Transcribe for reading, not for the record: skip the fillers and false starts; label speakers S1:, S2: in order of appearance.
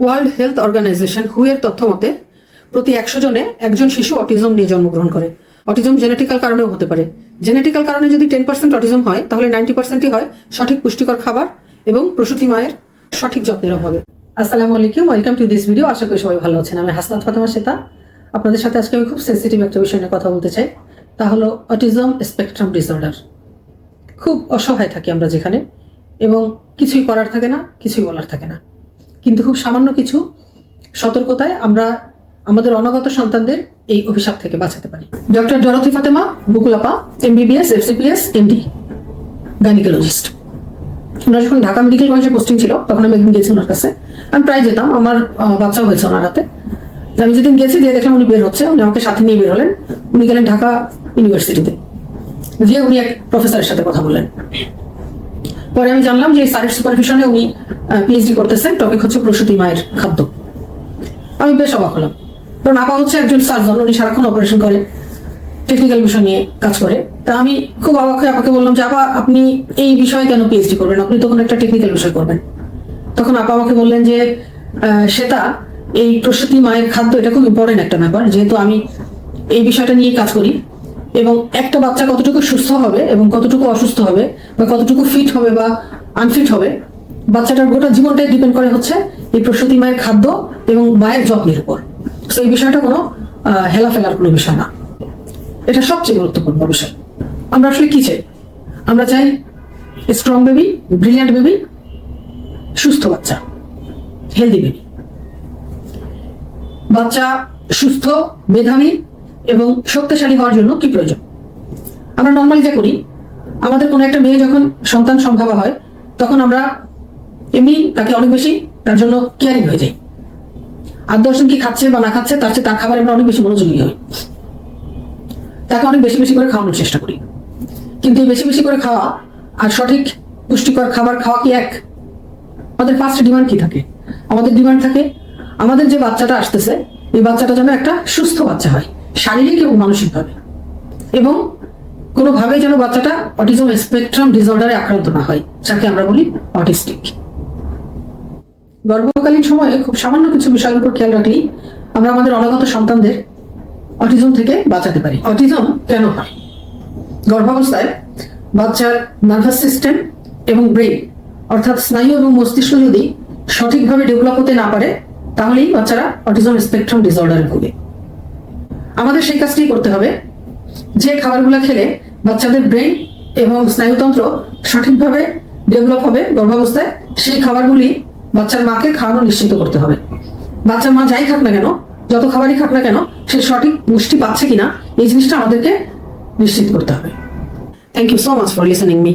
S1: World health organisation হু এর তথ্য মতে প্রতি 100 জনে একজন শিশু অটিজম নিয়ে জন্মগ্রহণ করে। অটিজম জেনেটিক্যাল কারণেও হতে পারে। জেনেটিক্যাল কারণে যদি 10% অটিজম হয়, তাহলে 90%ই হয় সঠিক পুষ্টিকর খাবার এবং প্রসূতি মায়ের সঠিক যত্নের অভাবে। আসসালামু আলাইকুম, ওয়েলকাম টু দিস ভিডিও। আশা করি সবাই ভালো আছেন। আমি হাসনাত ফাতেমা শ্বেতা। আপনাদের সাথে আজকে আমি খুব সেন্সিটিভ একটা বিষয় নিয়ে কথা বলতে চাই, তা হলো অটিজম স্পেকট্রাম ডিসঅর্ডার। খুব অসহায় থাকি আমরা যেখানে, এবং কিছুই করার থাকে না, কিছুই বলার থাকে না, কিন্তু খুব সামান্য কিছু সতর্কতায় আমরা আমাদের অনাগত সন্তানদের এই অভিশাপ থেকে বাঁচাতে পারি। Doctor Dorothy Fatema Bukulapa, MBBS, FCPS, MD, gynaecologist. ওনার যখন ঢাকা মেডিকেল কলেজে পোস্টিং ছিল, তখন আমি একদিন গেছি ওনার কাছে। আমি প্রায় যেতাম, আমার বাচ্চাও হয়েছে ওনার হাতে। আমি যেদিন গেছি, দিয়ে দেখলাম উনি বের হচ্ছে, উনি আমাকে সাথে নিয়ে বের হলেন। উনি গেলেন ঢাকা ইউনিভার্সিটিতে, যে উনি এক প্রফেসরের সাথে কথা বললেন। পরে আমি জানলাম যে স্যারের সুপারভিশনে উনি PhD করতেছেন, টপিক হচ্ছে প্রসূতি মায়ের খাদ্য। আমি বেশ অবাক হলাম, কারণ আপা হচ্ছে একজন সার্জন, উনি সারাক্ষণ অপারেশন করে, টেকনিক্যাল বিষয় নিয়ে কাজ করে। তা আমি খুব অবাক হয়ে আপাকে বললাম যে আপা, আপনি এই বিষয়ে কেন PhD করবেন? আপনি তখন একটা টেকনিক্যাল বিষয় করবেন। তখন আপা আমাকে বললেন যে শ্বেতা, এই প্রসূতি মায়ের খাদ্য এটা খুব ইম্পর্টেন্ট একটা ব্যাপার, যেহেতু আমি এই বিষয়টা নিয়ে কাজ করি, এবং একটা বাচ্চা কতটুকু সুস্থ হবে এবং কতটুকু অসুস্থ হবে বা কতটুকু ফিট হবে বা আনফিট হবে, বাচ্চাটার গোটা জীবনটাই ডিপেন্ড করে হচ্ছে এই প্রসূতি মায়ের খাদ্য এবং মায়ের যত্নের উপর। তো এই বিষয়টা কোনো হেলাফেলার কোনো বিষয় না, এটা সবচেয়ে গুরুত্বপূর্ণ বিষয়। আমরা আসলে কি চাই? আমরা চাই স্ট্রং বেবি, ব্রিলিয়ান্ট বেবি, সুস্থ বাচ্চা, হেলদি বেবি। বাচ্চা সুস্থ, মেধাবী এবং শক্তিশালী হওয়ার জন্য কি প্রয়োজন? আমরা নর্মালি যা করি, আমাদের কোনো একটা মেয়ে যখন সন্তান সম্ভাবা হয়, তখন আমরা এমনি তাকে অনেক বেশি তার জন্য কেয়ারিং হয়ে যাই। 8-10 দিন কি খাচ্ছে বা না খাচ্ছে, তার চেয়ে তার খাবার আমরা অনেক বেশি মনোযোগী হই, তাকে অনেক বেশি বেশি করে খাওয়ানোর চেষ্টা করি। কিন্তু এই বেশি বেশি করে খাওয়া আর সঠিক পুষ্টিকর খাবার খাওয়া কি এক? আমাদের ফার্স্ট ডিমান্ড কি থাকে? আমাদের ডিমান্ড থাকে আমাদের যে বাচ্চাটা আসতেছে, এই বাচ্চাটা যেন একটা সুস্থ বাচ্চা হয়, শারীরিক এবং মানসিকভাবে, এবং কোনোভাবেই যেন বাচ্চাটা অটিজম স্পেকট্রাম ডিসঅর্ডারে আক্রান্ত না হয়, যাকে আমরা বলি অটিস্টিক। গর্ভকালীন সময়ে খুব সামান্য কিছু বিষয়ের উপর খেয়াল রাখলেই আমরা আমাদের অনাগত সন্তানদের অটিজম থেকে বাঁচাতে পারি। অটিজম কেন হয়? গর্ভাবস্থায় বাচ্চার নার্ভাস সিস্টেম এবং ব্রেন, অর্থাৎ স্নায়ু এবং মস্তিষ্ক যদি সঠিকভাবে ডেভেলপ হতে না পারে, তাহলেই বাচ্চারা অটিজম স্পেকট্রাম ডিসঅর্ডারে ভোগে। আমাদের সেই কাজটি করতে হবে, যে খাবারগুলো খেলে বাচ্চাদের ব্রেন এবং স্নায়ুতন্ত্র সঠিকভাবে ডেভেলপ হবে গর্ভাবস্থায়, সেই খাবারগুলি বাচ্চার মাকে খাওয়ানো নিশ্চিত করতে হবে। বাচ্চার মা যাই খাক না কেন, যত খাবারই খাক না কেন, সে সঠিক পুষ্টি পাচ্ছে কিনা, এই জিনিসটা আমাদেরকে নিশ্চিত করতে হবে। Thank you so much for listening me.